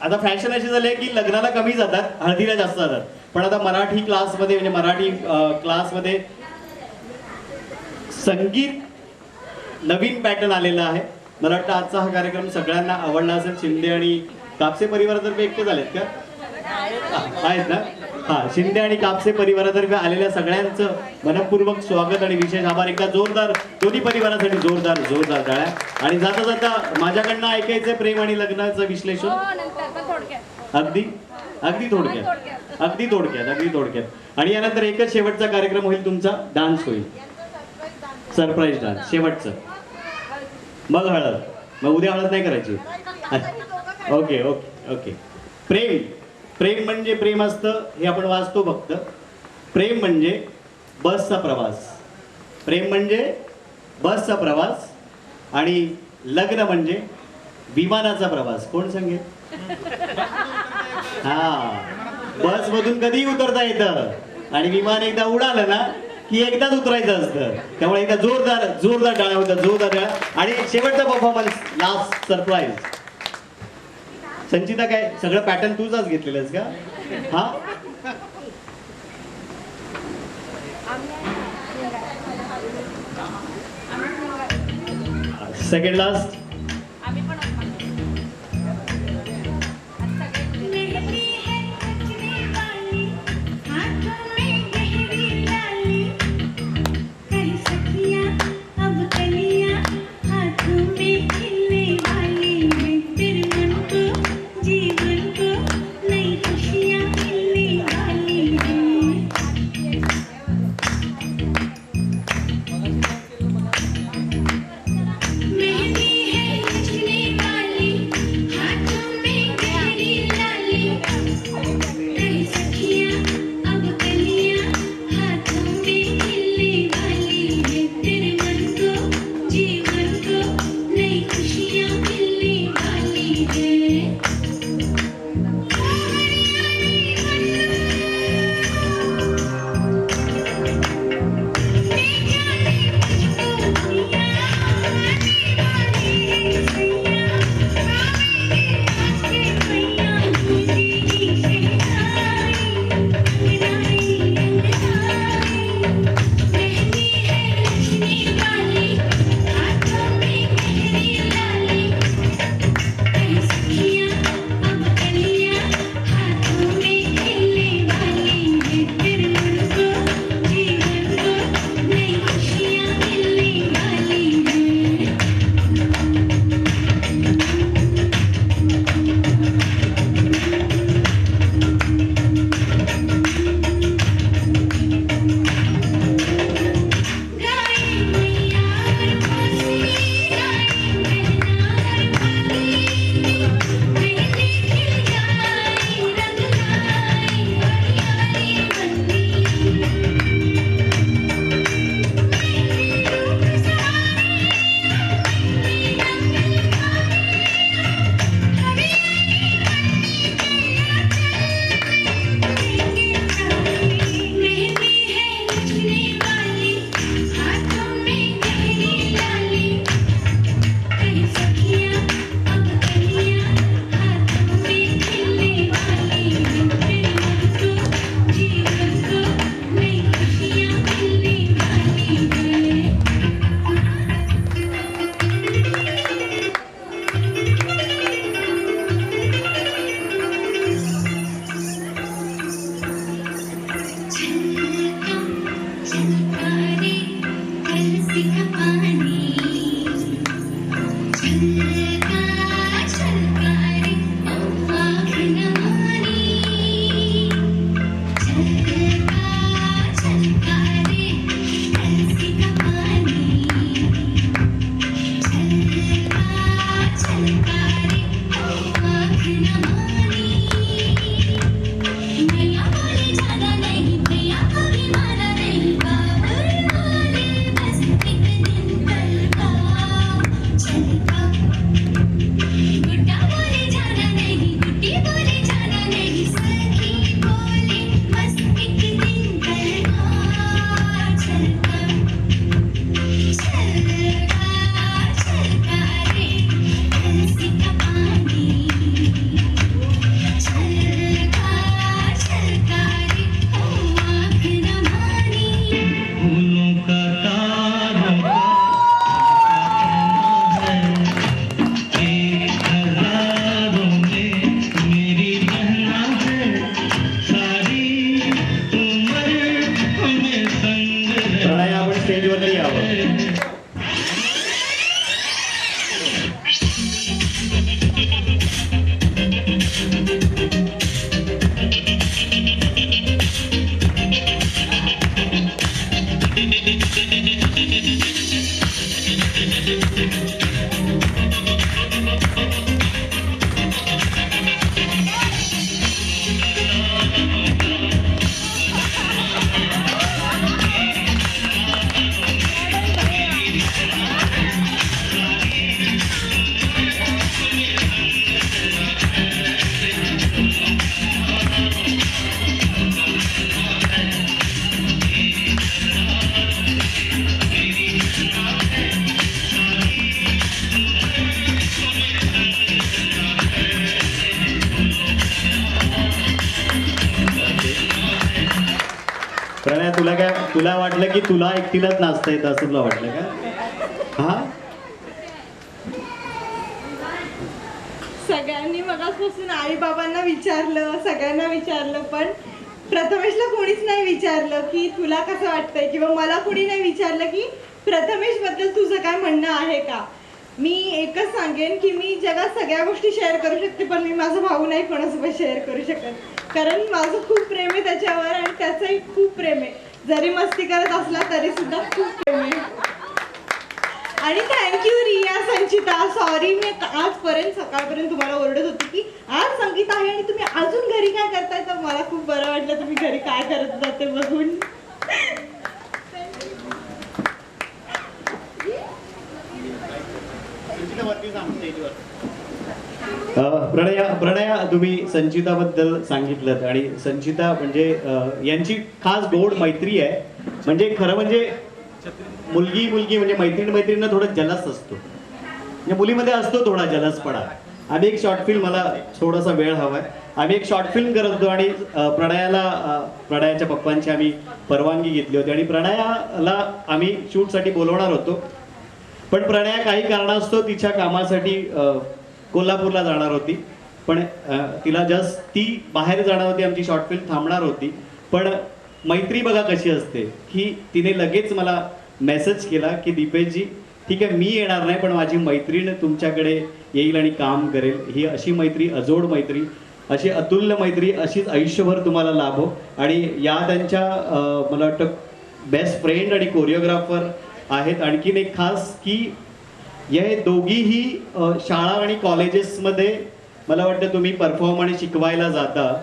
आता फॅशन अशी झाली आहे की लग्नाला कमी जातात, हळदीला जास्त जातात. पण आता मराठी क्लासमध्ये म्हणजे मराठी क्लासमध्ये संगीत नवीन पॅटर्न आलेला आहे. मला वाटतं आजचा हा कार्यक्रम सगळ्यांना आवडला असेल. शिंदे आणि कापसे परिवारातर्फे एकटे झालेत का? आहेत ना. हा, शिंदे आणि कापसे परिवारातर्फे आलेल्या सगळ्यांचं मनपूर्वक स्वागत आणि विशेष आभार. एकदा जोरदार दोन्ही परिवारासाठी जोरदार जोरदार टाळ्या. आणि जाता जाता माझ्याकडनं ऐकायचं प्रेम आणि लग्नाचं विश्लेषण अगदी अगदी थोडक्यात अगदी थोडक्यात अगदी थोडक्यात. आणि यानंतर एकच शेवटचा कार्यक्रम होईल, तुमचा डान्स होईल, सरप्राईज डान्स शेवटचं. मग हळद, मग उद्या हळद नाही करायची. Okay okay okay. प्रेम, प्रेम म्हणजे प्रेम असतं हे आपण वाचतो फक्त. प्रेम म्हणजे बसचा प्रवास, प्रेम म्हणजे बसचा प्रवास. आणि लग्न म्हणजे विमानाचा प्रवास. कोण सांगेल? हा, बस मधून कधीही उतरता येतं आणि विमान एकदा उडालं ना की एकदाच उतरायचं असतं. त्यामुळे एकदा जोरदार जोरदार टाळ्या होत्या, जोरदार टाळ्या. आणि शेवटचा परफॉर्मन्स, लास्ट सरप्राईज. संचिता, काय सगळं पॅटर्न तूच घेतलेलंस का? हा, सेकंड लास्ट. मेहंदी तुला वाटलं की तुला एकटीलाच नाचता येतं असं तुला वाटलं का? हा, सगळ्यांनी मगापासून आई बाबांना विचारलं, सगळ्यांना विचारलं, पण प्रथमेशला कोणीच नाही विचारलं की तुला कसं वाटतंय, किंवा मला कोणी नाही विचारलं की प्रथमेश बद्दल तुझं काय म्हणणं आहे का. मी एकच सांगेन की मी जगात सगळ्या गोष्टी शेअर करू शकते, पण मी माझा भाऊ नाही कोणासोबत शेअर करू शकत, कारण माझं खूप प्रेम आहे त्याच्यावर आणि त्याचंही खूप प्रेम आहे. जरी मस्ती करत असला तरी सुद्धा खूप प्रेम आहे. आणि थँक्यू रिया, संचिता. सॉरी मी आजपर्यंत सकाळपर्यंत तुम्हाला ओरडत होती की आज संगीत आहे आणि तुम्ही अजून घरी काय करताय, तर मला खूप बरं वाटलं तुम्ही घरी काय करत होता ते बघून. प्रणया तुम्ही संचिताबद्दल सांगितलं आणि संचिता म्हणजे यांची खास गोड मैत्री आहे. म्हणजे खरं म्हणजे मुलगी म्हणजे मैत्रिणीनं थोडं जलस असतो, म्हणजे मुलीमध्ये असतो थोडा जलसपणा. आम्ही एक शॉर्ट फिल्म, मला थोडासा वेळ हवाय, आम्ही एक शॉर्ट फिल्म करत होतो आणि प्रणयाच्या पप्पांची आम्ही परवानगी घेतली होती आणि प्रणयाला आम्ही शूटसाठी बोलवणार होतो, पण प्रणया काही कारणास्तव तिच्या कामासाठी कोल्हापूरला जाणार होती. पण तिला ती बाहेर जाणार होती, आमची शॉर्ट फिल्म थांबणार होती. पण मैत्री बघा कशी असते की तिने लगेच मला मेसेज केला की दीपेशजी ठीक आहे मी येणार नाही, पण माझी मैत्रीण तुमच्याकडे येईल आणि काम करेल. ही अशी मैत्री, अजोड मैत्री, अशी अतुल्य मैत्री अशीच आयुष्यभर तुम्हाला लाभो. आणि या त्यांच्या मला वाटतं बेस्ट फ्रेंड आणि कोरिओग्राफर आहेत. आणखीन एक खास की हे दोघीही शाळा आणि कॉलेजेसमध्ये मला वाटतं तुम्ही परफॉर्म आणि शिकवायला जाता,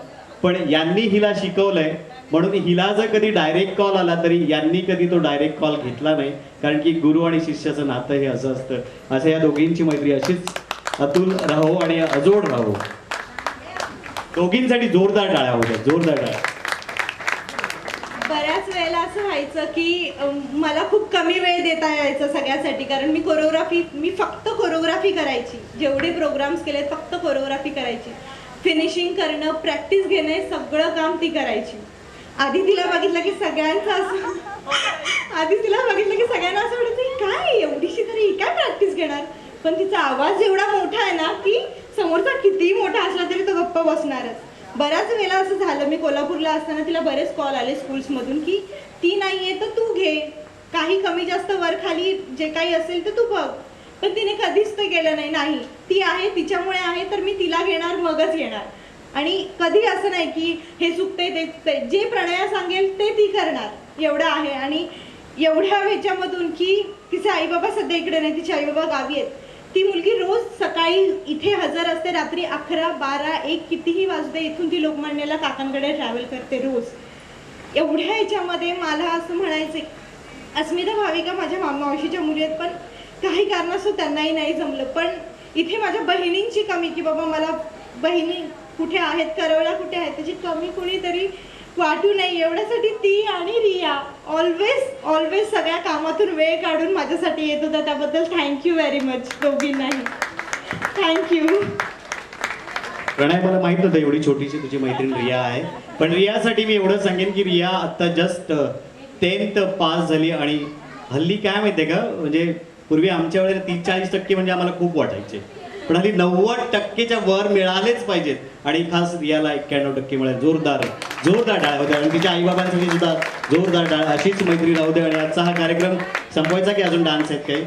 पण यांनी हिला शिकवलंय म्हणून हिला जर कधी डायरेक्ट कॉल आला तरी यांनी कधी तो डायरेक्ट कॉल घेतला नाही, कारण की गुरु आणि शिष्याचं नातं हे असं असतं. असं या दोघींची मैत्री अशीच अतुल राहो आणि अजोड राहो. दोघींसाठी जोरदार टाळ्या होत्या, जोरदार टाळ्या. बऱ्याच वेळेला असं व्हायचं की मला खूप कमी वेळ देता यायचा सगळ्यासाठी, कारण मी फक्त कोरिओग्राफी करायची. जेवढे प्रोग्राम्स केले फक्त कोरिओग्राफी करायची. फिनिशिंग करणं, प्रॅक्टिस घेणे, सगळं काम ती करायची. आधी तिला बघितलं की सगळ्यांना असं वाटतं काय एवढीशी तरी काय प्रॅक्टिस घेणार, पण तिचा आवाज एवढा मोठा आहे ना की समोरचा कितीही मोठा असला तरी तो गप्प बसणारच. बऱ्याच वेळेला असं झालं, मी कोल्हापूरला असताना तिला बरेच कॉल आले स्कूल्समधून की ती नाहीये तर तू घे, काही कमी जास्त वर खाली जे काही असेल तर तू बघ. पण तिने कधीच ते केलं नाही. ती आहे, तिच्यामुळे आहे, तर मी तिला घेणार मगच येणार. आणि कधी असं नाही की हे चुकते ते चुकते, जे प्रणया सांगेल ते ती करणार, एवढं आहे. आणि एवढ्या ह्याच्यामधून की तिचे आई बाबा सध्या इकडे नाही, तिचे आई बाबा गावी आहेत. ती मुलगी रोज सकाळी इथे हजर असते, रात्री 11, 12, 1 कितीही वाजते इथून ती लोकमान्याला काकांकडे ट्रॅव्हल करते रोज. एवढ्या ह्याच्यामध्ये मला असं म्हणायचं, अस्मिता भाविका माझ्या मावशीच्या मुली आहेत, पण काही कारणास्तव त्यांनाही नाही जमलं. पण इथे माझ्या बहिणींची कमी की बाबा मला बहिणी कुठे आहेत, करवळा कुठे आहेत, त्याची कमी कुणीतरी वाटू नये एवढ्यासाठी ती आणि रिया ऑलवेज सगळ्या कामातून वेळ काढून माझ्यासाठी येत होता. त्याबद्दल थँक्यू व्हेरी मच दोघींनाही. थँक्यू. प्रणय, मला माहित नव्हतं एवढी छोटीशी तुझी मैत्रीण रिया आहे, पण रियासाठी मी एवढं सांगेन की रिया आता जस्ट 10th पास झाली. आणि हल्ली काय माहितीये का, म्हणजे पूर्वी आमच्या वेळेला 30-40% म्हणजे आम्हाला खूप वाटायचे, पण हल्ली 90%च्या वर मिळालेच पाहिजेत. आणि खास रियाला 91% मिळाले. जोरदार टाळ्या होत्या. आणि तिच्या आईबाबांसाठी सुद्धा जोरदार टाळ्या. अशीच मैत्री राहू दे. आणि आजचा हा कार्यक्रम संपवायचा की अजून डान्स आहेत काही?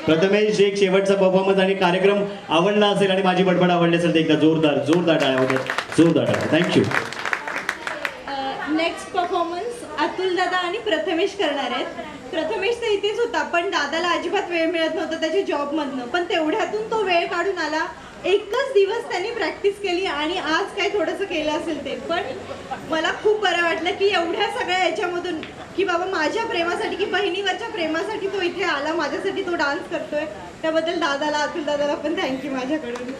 प्रथमेश, एक शेवटचा परफॉर्मन्स आणि कार्यक्रम आवडला असेल आणि माझी बडबड आवडली असेल तर एकदा जोरदार टाळ्या होत्या. जोरदार टाळ्या. थँक्यू. नेक्स्ट परफॉर्मन्स अतुल दादा आणि प्रथमेश करणार आहेत. प्रथमेश तर इथेच होता, पण दादाला अजिबात वेळ मिळत नव्हता त्याच्या जॉबमधनं, पण तेवढ्यातून तो वेळ काढून आला. एकच दिवस त्यांनी प्रॅक्टिस केली आणि आज काय थोडंसं केलं असेल ते, पण मला खूप बरं वाटलं की एवढ्या सगळ्या याच्यामधून की बाबा माझ्या प्रेमासाठी की बहिणीवरच्या प्रेमासाठी तो इथे आला, माझ्यासाठी तो डान्स करतोय. त्याबद्दल दादाला, अतुल दादाला पण थँक्यू माझ्याकडून.